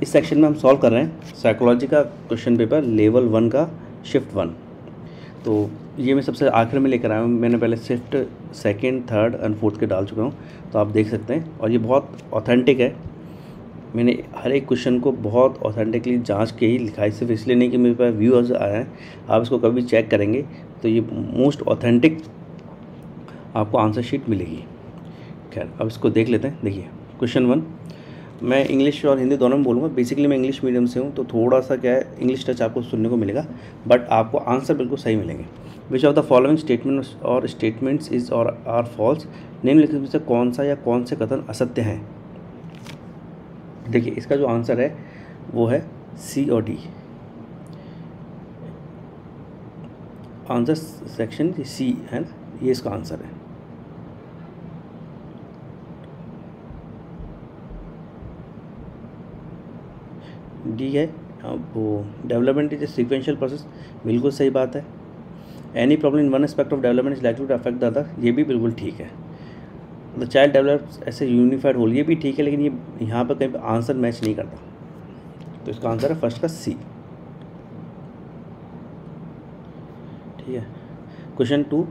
इस सेक्शन में हम सॉल्व कर रहे हैं साइकोलॉजी का क्वेश्चन पेपर लेवल 1 का शिफ्ट 1। तो ये मैं सबसे आखिर में लेकर आया हूँ। मैंने पहले shift 2nd, 3rd and 4th के डाल चुका हूँ, तो आप देख सकते हैं। और ये बहुत ऑथेंटिक है। मैंने हर एक क्वेश्चन को बहुत ऑथेंटिकली जांच के ही लिखा है, सिर्फ इसलिए नहीं कि मेरे पास व्यूअर्स आए हैं। आप इसको कभी चेक करेंगे तो ये मोस्ट ऑथेंटिक आपको आंसर शीट मिलेगी। खैर, अब इसको देख लेते हैं। देखिए क्वेश्चन 1, मैं इंग्लिश और हिंदी दोनों में बोलूँगा। बेसिकली मैं इंग्लिश मीडियम से हूँ, तो थोड़ा सा क्या है, इंग्लिश टच आपको सुनने को मिलेगा, बट आपको आंसर बिल्कुल सही मिलेंगे। विच ऑफ द फॉलोइंग स्टेटमेंट्स और स्टेटमेंट्स इज और आर फॉल्स, निम्नलिखित में से कौन सा या कौन से कथन असत्य हैं। देखिए इसका जो आंसर है वो है सी और डी। आंसर सेक्शन सी है ना, ये इसका आंसर है। डी है वो development is a sequential process, बिल्कुल सही बात है। Any problem in one aspect of development is likely to affect the other, ये भी बिल्कुल ठीक है। The child develops as a unified whole, ये भी ठीक है, लेकिन ये यहाँ पर कहीं आंसर मैच नहीं करता, तो इसका आंसर है फर्स्ट का सी। ठीक है। Question 2,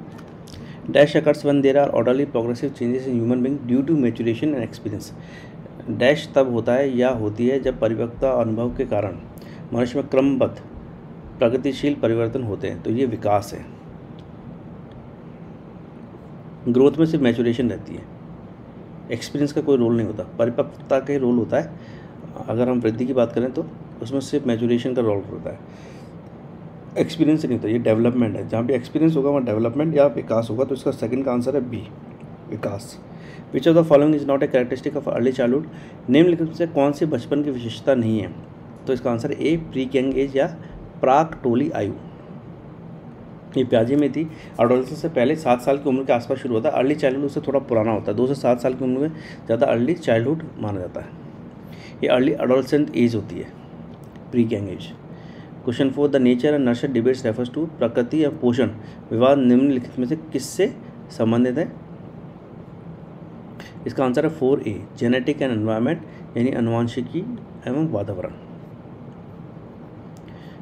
dash occurs when there are orderly progressive changes in human being due to maturation and experience. Dash तब होता है या होती है जब परिपक्वता और अनुभव के कारण मनुष्य में क्रमबद्ध प्रगतिशील परिवर्तन होते हैं, तो ये विकास है। ग्रोथ में सिर्फ मैच्योरेशन रहती है, एक्सपीरियंस का कोई रोल नहीं होता। परिपक्वता का ही रोल होता है। अगर हम वृद्धि की बात करें तो उसमें सिर्फ मैच्योरेशन का रोल होता है, एक्सपीरियंस नहीं होता। ये डेवलपमेंट है, जहाँ भी एक्सपीरियंस होगा वहाँ डेवलपमेंट या विकास होगा, तो इसका सेकंड का आंसर है बी, विकास। Which of the following is not a characteristic of early childhood, निम्नलिखित से कौन सी बचपन की विशेषता नहीं है, तो इसका answer A, pre young as या प्राक टोली आयु। ये प्याजे में थी। एडोलेसेंस से पहले 7 साल की उम्र के आसपास शुरू होता है। अर्ली चाइल्डहुड उससे थोड़ा पुराना होता है, 2 से 7 साल की उम्र में ज़्यादा अर्ली चाइल्डहुड माना जाता है। ये अर्ली एडोलेसेंट एज होती है, pre young age. Question 4, the nature and nurture debates refers to, प्रकृति या पोषण विवाद निम्नलिखित में से किससे संबंधित है, इसका आंसर है 4A, जेनेटिक एंड एनवायरनमेंट, यानी अनुवांशिकी एवं वातावरण।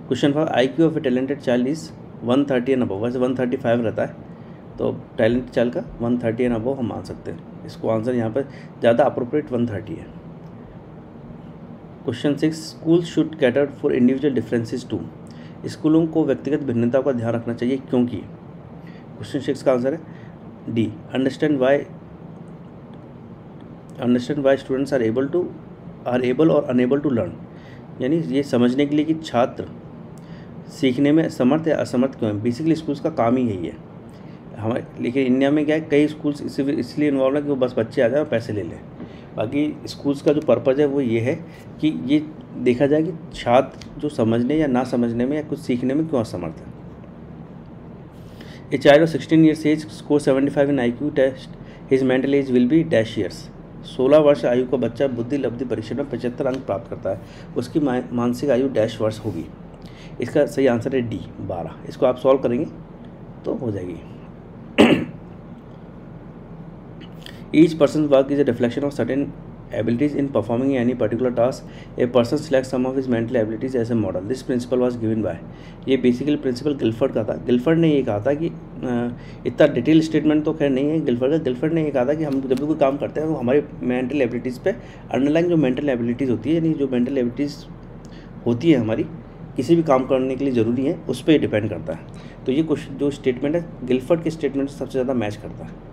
Question 5, IQ of A talented child is 130 and above, वैसे 135 रहता है, तो टैलेंटेड चाइल्ड का 130 एंड अबव हम मान सकते हैं। इसको आंसर यहाँ पर ज़्यादा अप्रोप्रिएट 130 है। Question 6, school should cater for individual differences to, स्कूलों को व्यक्तिगत भिन्नताओं का ध्यान रखना चाहिए क्योंकि। क्वेश्चन 6 का आंसर है D, understand why students are able और अनेबल टू लर्न, यानी ये समझने के लिए कि छात्र सीखने में समर्थ या असमर्थ क्यों है। बेसिकली स्कूल्स का काम ही यही है हमारे। लेकिन इंडिया में क्या है, कई स्कूल्स इसलिए इन्वॉल्व है कि वो बस बच्चे आ जाए और पैसे ले लें। बाकी स्कूल्स का जो पर्पज़ है वो ये है कि ये देखा जाए कि छात्र जो समझने या ना समझने में या कुछ सीखने में क्यों असमर्थ है। A child of 16 years age score 75 in IQ test, his mental age will be dash years. 16 वर्ष आयु का बच्चा बुद्धि लब्धि परीक्षण में 75 अंक प्राप्त करता है, उसकी मानसिक आयु डैश वर्ष होगी। इसका सही आंसर है डी, 12। इसको आप सॉल्व करेंगे तो हो जाएगी। Each person work is a reflection of certain abilities in performing any particular task, a person select some of his mental abilities as a model, this principle was given by. ये basically principle Guilford का था। Gilford ने ये कहा था कि इतना detail statement तो खैर नहीं है गिलफर्ड ने ये कहा था कि हम जब भी कोई काम करते हैं वो हमारे मेंटल एबिलिटीज़ पे अंडरलाइन जो मेंटल एबिलिटीज़ होती है, यानी जो मेंटल एबिलिटीज़ होती है हमारी किसी भी काम करने के लिए ज़रूरी है, उस पर डिपेंड करता है। तो ये कुछ जो स्टेटमेंट है गिलफर्ड के स्टेटमेंट से सबसे ज़्यादा मैच करता है।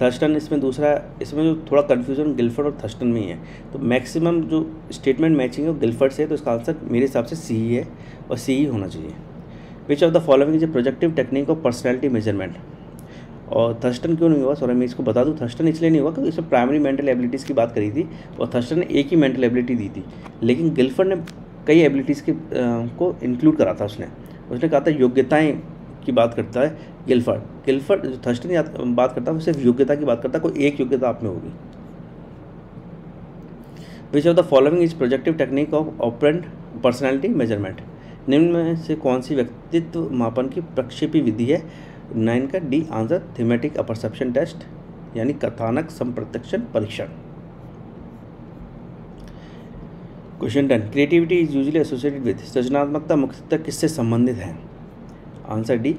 थर्स्टन इसमें दूसरा, इसमें जो थोड़ा कन्फ्यूजन गिलफर्ड और थर्स्टन में ही है, तो मैक्सिमम जो स्टेटमेंट मैचिंग है वो गिलफर्ड से है, तो इसका आंसर मेरे हिसाब से सी ही है और सी ही होना चाहिए। विच of the following is a projective technique of personality measurement, और थर्स्टन क्यों नहीं हुआ, सॉरी मैं इसको बता दूं, थर्स्टन इसलिए नहीं हुआ क्योंकि इसमें प्राइमरी मेंटल एबिलिटीज़ की बात करी थी और थर्स्टन ने एक ही मेंटल एबिलिटी दी थी, लेकिन गिलफर्ड ने कई एबिलिटीज़ के को इंक्लूड करा था। उसने कहा था योग्यताएं की बात करता है गिलफर्ड जो थर्स्टन बात करता है वो सिर्फ योग्यता की बात करता है, कोई एक योग्यता आप में होगी। Which of the following is projective technique of operant personality measurement, निम्न में से कौन सी व्यक्तित्व मापन की प्रक्षेपी विधि है। 9 का D answer, thematic apperception test, यानी कथानक संप्रत्यक्षण परीक्षण। Question 10, creativity is usually associated with, सृजनात्मकता मुख्यतः किससे संबंधित है? आंसर डी,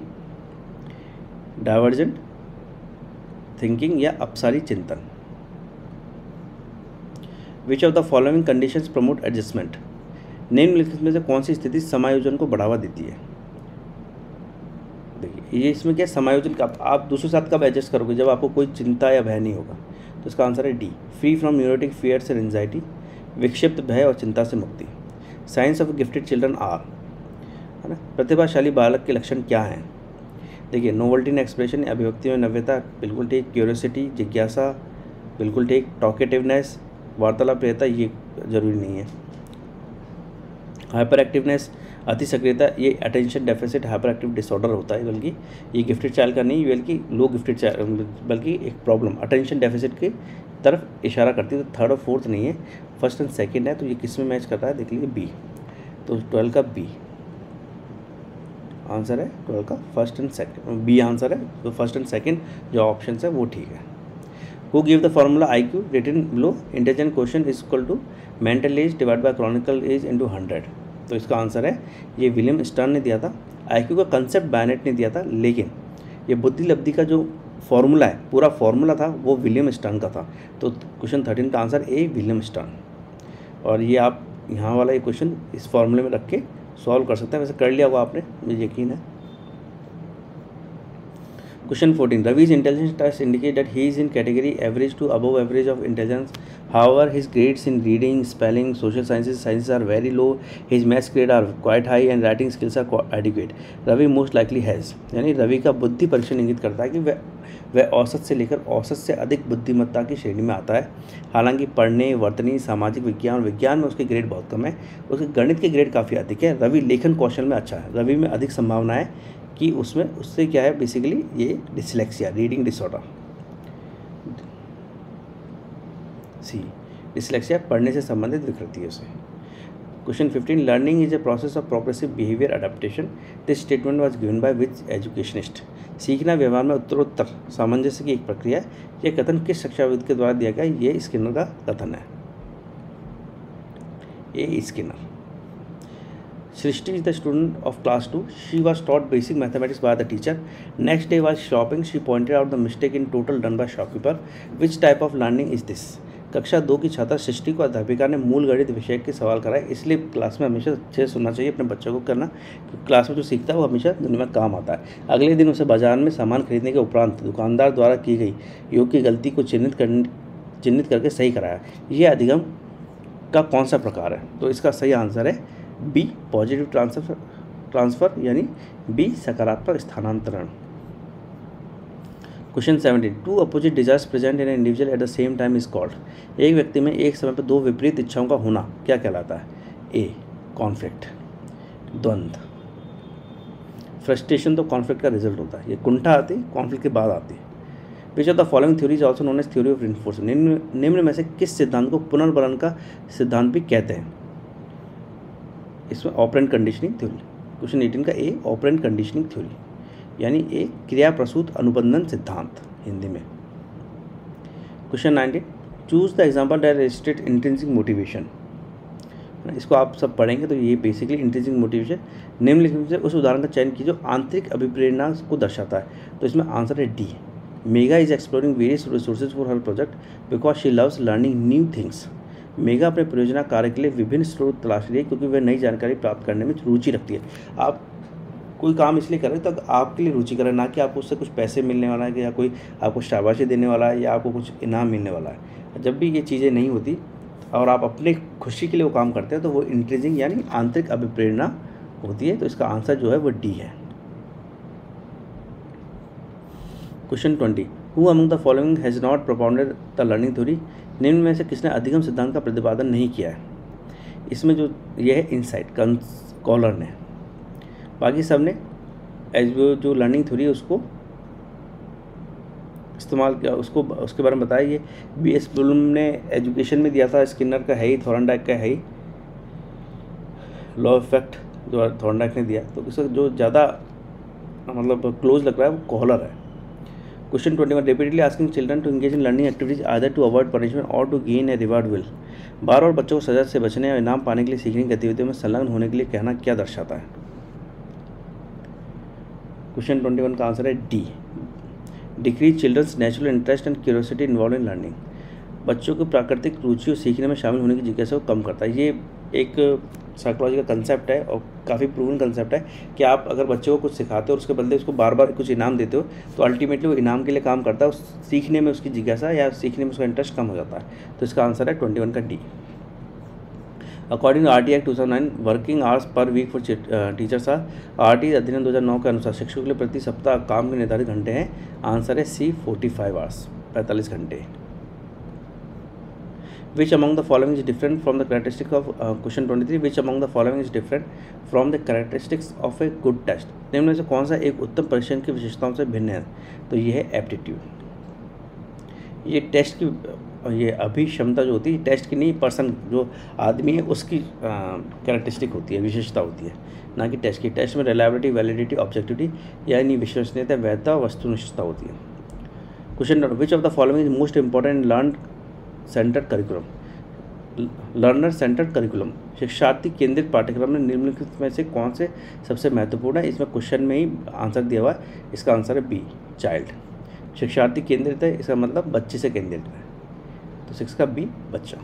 डाइवर्जेंट थिंकिंग या अपसारी चिंतन। विच of the following conditions promote adjustment, निम्नलिखित में से कौन सी स्थिति समायोजन को बढ़ावा देती है? देखिए ये इसमें क्या समायोजन का, आप दूसरे साथ कब एडजस्ट करोगे? जब आपको कोई चिंता या भय नहीं होगा। तो इसका आंसर है D, free from neurotic fears and anxiety, विक्षिप्त भय और चिंता से मुक्ति। Science of gifted children are, है ना, प्रतिभाशाली बालक के लक्षण क्या हैं? देखिए नोवेल्टी इन एक्सप्रेशन, अभिव्यक्ति में नव्यता, बिल्कुल ठीक। क्यूरियोसिटी, जिज्ञासा, बिल्कुल ठीक। टॉकेटिवनेस, वार्तालाप प्रियता, ये जरूरी नहीं है। हाइपर एक्टिवनेस, अति सक्रियता, ये attention deficit hyper active disorder होता है, बल्कि ये गिफ्टेड चाइल्ड का नहीं, बल्कि लो गिफ्टेड चाइल्ड, बल्कि एक प्रॉब्लम अटेंशन डेफिसिट की तरफ इशारा करती है। तो थर्ड और फोर्थ नहीं है, फर्स्ट एंड सेकंड है। तो ये किस में मैच कर रहा है? देख लीजिए बी। तो 12 का बी आंसर है, 12 का first and second, B answer है। तो फर्स्ट एंड सेकंड जो ऑप्शन है वो ठीक है। Who give the formula IQ written below? Intelligent quotient is equal to mental age divided by chronicle age into 100। तो इसका आंसर है ये विलियम स्टर्न ने दिया था। IQ का कंसेप्ट बैनेट ने दिया था, लेकिन ये बुद्धि लब्धि का जो फॉर्मूला है, पूरा फॉर्मूला था वो विलियम स्टर्न का था। तो क्वेश्चन 13 का आंसर ए, विलियम स्टर्न। और ये आप यहाँ वाला ये क्वेश्चन इस फॉर्मूले में रख के सॉल्व कर सकते हैं। वैसे कर लिया होगा आपने, मुझे यकीन है। Question 14. Ravi's intelligence test indicate that he is in category average to above average of intelligence. However, his grades in reading, spelling, social sciences are very low. His maths grades are quite high and writing skills are adequate. Ravi most likely has, यानी रवि का बुद्धि परीक्षण इंगित करता है कि वह औसत से लेकर औसत से अधिक बुद्धिमत्ता की श्रेणी में आता है। हालांकि पढ़ने, वर्तनी, सामाजिक विज्ञान, विज्ञान में उसके ग्रेड बहुत कम है। उसके गणित के ग्रेड काफ़ी अधिक है। रवि लेखन कौशल में अच्छा है। रवि में अधिक संभावना है कि उसमें उससे क्या है, बेसिकली ये डिसलेक्सिया, रीडिंग डिसऑर्डर। सी, डिसलेक्सिया पढ़ने से संबंधित विकृति है उसे। Question 15. Learning is a process of progressive behaviour adaptation. This statement was given by which educationist? सीखना व्यवहार में उत्तरोत्तर सामंजस्य की एक प्रक्रिया है। यह कथन किस शिक्षाविद के द्वारा दिया गया? ये स्किनर का कथन है। ये Skinner. Srishti is the student of class 2. She was taught basic mathematics by the teacher. Next day while shopping, she pointed out the mistake in total done by shopkeeper. Which type of learning is this? कक्षा 2 की छात्रा सृष्टि को अध्यापिका ने मूल गणित विषय के सवाल कराए। इसलिए क्लास में हमेशा अच्छे से सुनना चाहिए अपने बच्चों को करना, क्योंकि क्लास में जो सीखता है वो हमेशा दुनिया में काम आता है। अगले दिन उसे बाजार में सामान खरीदने के उपरांत दुकानदार द्वारा की गई योग की गलती को चिन्हित करके सही कराया। यह अधिगम का कौन सा प्रकार है? तो इसका सही आंसर है बी, पॉजिटिव ट्रांसफर, यानी बी, सकारात्मक स्थानांतरण। Question 17. Two opposite desires present in individual at the same time is called. एक व्यक्ति में एक समय पर दो विपरीत इच्छाओं का होना क्या कहलाता है? ए, कॉन्फ्लिक्ट, द्वंद्व। फ्रस्ट्रेशन तो कॉन्फ्लिक्ट का रिजल्ट होता है। ये कुंठा आती है, कॉन्फ्लिक्ट के बाद आती है। Which of the following theory is also known as theory of reinforcement. निम्न में से किस सिद्धांत को पुनर्बलन का सिद्धांत भी कहते हैं? इसमें ऑपरेंट कंडीशनिंग थ्योरी। क्वेश्चन 18 का ए, ऑपरेंट कंडीशनिंग थ्योरी, यानी ए, क्रिया प्रसूत अनुबंधन सिद्धांत हिंदी में। Question 19. Choose the example that illustrate intrinsic motivation. इसको आप सब पढ़ेंगे तो ये बेसिकली इंट्रिंसिक मोटिवेशन निम्नलिखित से उस उदाहरण का चयन कीजिए जो आंतरिक अभिप्रेरणा को दर्शाता है। तो इसमें आंसर है D, mega is exploring various resources for her project because she loves learning new things. Mega अपने परियोजना कार्य के लिए विभिन्न स्रोत तलाश रही है क्योंकि वह नई जानकारी प्राप्त करने में रुचि रखती है। आप कोई काम इसलिए कर रहे हैं तो आपके लिए रुचि करें, ना कि आपको उससे कुछ पैसे मिलने वाला है या कोई आपको शाबाशी देने वाला है या आपको कुछ इनाम मिलने वाला है। जब भी ये चीज़ें नहीं होती और आप अपने खुशी के लिए वो काम करते हैं तो वो इंट्रिंसिक यानी आंतरिक अभिप्रेरणा होती है। तो इसका आंसर जो है वो डी है। Question 20. Who among the following has not propounded the learning theory. निम्न में से किसने अधिगम सिद्धांत का प्रतिपादन नहीं किया है? इसमें जो ये है इनसाइट कॉलर ने, बाकी सब ने जो लर्निंग थ्योरी है उसको इस्तेमाल किया, उसको उसके बारे में बताया। ये B.S. ब्लूम ने एजुकेशन में दिया था, स्किनर का है ही, थॉर्नडाइक का है ही, लॉ इफेक्ट जो थॉर्नडाइक ने दिया। तो इसका जो ज़्यादा मतलब क्लोज लग रहा है वो कॉलर है। Question 21. Repeatedly asking children to engage in learning activities either to avoid punishment और to gain a reward will बार बार बच्चों को सजा से बचने और इनाम पाने के लिए सीखने की गतिविधियों में संलग्न होने के लिए कहना क्या दर्शाता है? क्वेश्चन 21 का आंसर है D, decrease children's natural interest and curiosity involve in learning. बच्चों की प्राकृतिक रुचि और सीखने में शामिल होने की जिज्ञासा को कम करता है। ये एक साइकोलॉजी का कंसेप्ट है और काफ़ी प्रूवन कंसेप्ट है कि आप अगर बच्चों को कुछ सिखाते हो और उसके बदले उसको बार बार कुछ इनाम देते हो तो अल्टीमेटली वो इनाम के लिए काम करता है, सीखने में उसकी जिज्ञासा या सीखने में उसका इंटरेस्ट कम हो जाता है। तो इसका आंसर है 21 का D. According to RT act 2009, working hours per week for teachers are, RT अधिनियम 2009 के अनुसार शिक्षकों के लिए प्रति सप्ताह काम के निर्धारित घंटे हैं। आंसर है सी 45 आवर्स, 45 घंटे। Which among the following is different from the characteristics of question 23? Which among the following is different from the characteristics of a good test? निम्न में से कौन सा एक उत्तम परीक्षण की विशेषताओं से भिन्न है? तो ये है एप्टीट्यूड। ये टेस्ट की ये अभिक्षमता जो होती है टेस्ट की नहीं, पर्सन जो आदमी है उसकी कैरेक्टरिस्टिक होती है, विशेषता होती है, ना कि टेस्ट की। टेस्ट में रिलायबिलिटी, वैलिडिटी, ऑब्जेक्टिविटी यानी विश्वसनीयता, वैधता, वस्तुनिष्ठता होती है। Question, which of the following is most important learn centred curriculum? Learner centred curriculum शिक्षार्थी केंद्रित पाठ्यक्रम में निम्नलिखित में से कौन से सबसे महत्वपूर्ण है? इसमें क्वेश्चन में ही आंसर दिया हुआ है, इसका आंसर है बी, चाइल्ड। शिक्षार्थी केंद्रित है, इसका मतलब बच्चे से केंद्रित है, तो 6 का बी, बच्चा।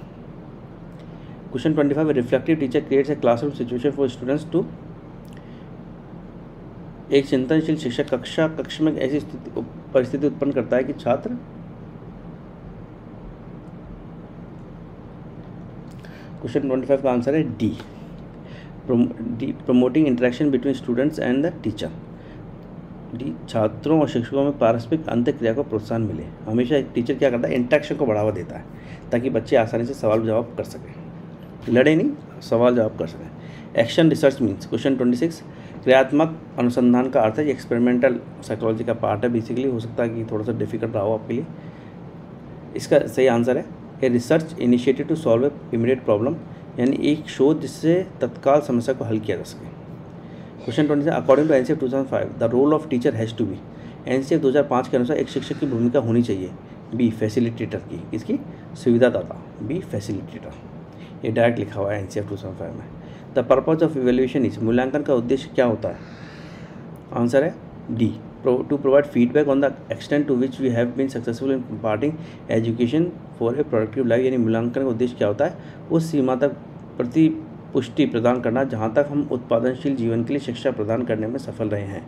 Question 25, reflective teacher creates a classroom situation for students to. एक चिंतनशील शिक्षक कक्ष में ऐसी परिस्थिति उत्पन्न करता है कि छात्र क्वेश्चन 25 का आंसर है D, promoting interaction between students and the teacher. D, छात्रों और शिक्षकों में पारस्परिक अंतःक्रिया को प्रोत्साहन मिले। हमेशा एक टीचर क्या करता है, इंटरेक्शन को बढ़ावा देता है ताकि बच्चे आसानी से सवाल जवाब कर सकें, लड़े नहीं, सवाल जवाब कर सकें। एक्शन रिसर्च मीन्स क्वेश्चन 26, क्रियात्मक अनुसंधान का अर्थ है, ये एक्सपेरिमेंटल साइकोलॉजी का पार्ट है बेसिकली। हो सकता है कि थोड़ा सा डिफिकल्ट रहा हो आपके लिए। इसका सही आंसर है a research initiative to solve a immediate problem, यानी एक शोध जिससे तत्काल समस्या को हल किया जा सके। Question 27, according to NCF 2005 the role of teacher has to be. NCF 2005 के अनुसार एक शिक्षक की भूमिका होनी चाहिए बी, फैसिलिटेटर की, इसकी सुविधादाता, बी, फैसिलिटेटर। ये डायरेक्ट लिखा हुआ है NCF 2005 में। The purpose of evaluation is, मूल्यांकन का उद्देश्य क्या होता है? आंसर है D, to provide feedback on the extent to which we have been successful in imparting education for a productive life, यानी मूल्यांकन का उद्देश्य क्या होता है? उस सीमा तक प्रतिपुष्टि प्रदान करना जहाँ तक हम उत्पादनशील जीवन के लिए शिक्षा प्रदान करने में सफल रहे हैं।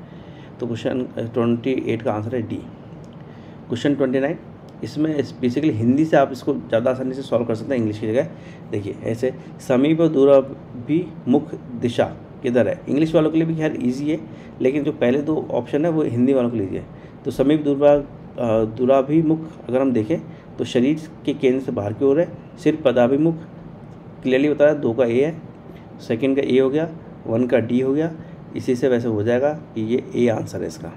तो क्वेश्चन 28 का आंसर है डी। क्वेश्चन 29, इसमें बेसिकली हिंदी से आप इसको ज़्यादा आसानी से सॉल्व कर सकते हैं इंग्लिश की जगह। देखिए ऐसे, समीप और दूराभिमुख दिशा किधर है? इंग्लिश वालों के लिए भी खैर ईजी है, लेकिन जो पहले दो ऑप्शन है वो हिंदी वालों के लिए ईजी है। तो समीप दूराभिमुख अगर हम देखें तो शरीर के केंद्र से बाहर की ओर है। सिर्फ पदाभिमुख क्लियरली बताया, 2 का ए है, सेकंड का ए हो गया, 1 का डी हो गया। इसी से वैसे हो जाएगा कि ये ए आंसर है इसका,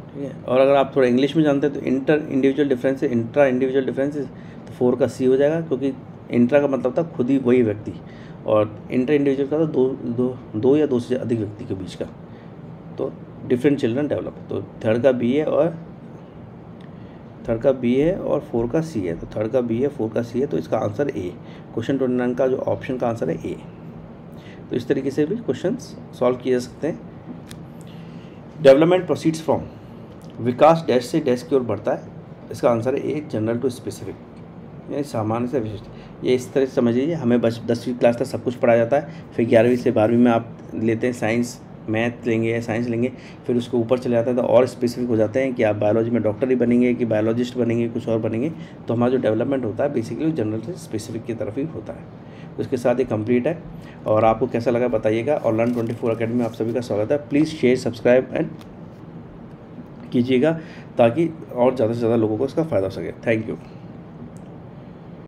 ठीक है। और अगर आप थोड़ा इंग्लिश में जानते हैं तो inter individual differences, intra individual differences, तो 4 का सी हो जाएगा, क्योंकि इंट्रा का मतलब था खुद ही वही व्यक्ति, और इंटर इंडिविजुअल का था दो या दो से अधिक व्यक्ति के बीच का। तो डिफरेंट चिल्ड्रन डेवलप, तो थर्ड का बी है और 4 का सी है। तो थर्ड का बी है, 4 का सी है, तो इसका आंसर ए। क्वेश्चन 29 का जो ऑप्शन का आंसर है ए। तो इस तरीके से भी क्वेश्चंस सॉल्व किए जा सकते हैं। Development proceeds from, Vikas dash से डैश की ओर बढ़ता है, इसका आंसर है ए, जनरल टू स्पेसिफिक, यानी सामान्य से विशिष्ट। ये इस तरह से समझ लीजिए, हमें बस 10वीं क्लास तक सब कुछ पढ़ाया जाता है, फिर 11वीं से 12वीं में आप लेते हैं साइंस, मैथ लेंगे या साइंस लेंगे, फिर उसको ऊपर चले जाते हैं तो और स्पेसिफिक हो जाते हैं कि आप बायोलॉजी में डॉक्टर ही बनेंगे कि बायोलॉजिस्ट बनेंगे, कुछ और बनेंगे। तो हमारा जो डेवलपमेंट होता है बेसिकली जनरल से स्पेसिफिक की तरफ ही होता है। उसके साथ ही कंप्लीट है। और आपको कैसा लगा बताइएगा। और लर्न 24 अकेडमी में आप सभी का स्वागत है। प्लीज़ शेयर, सब्सक्राइब एंड कीजिएगा ताकि और ज़्यादा से ज़्यादा लोगों को इसका फ़ायदा हो सके। Thank you.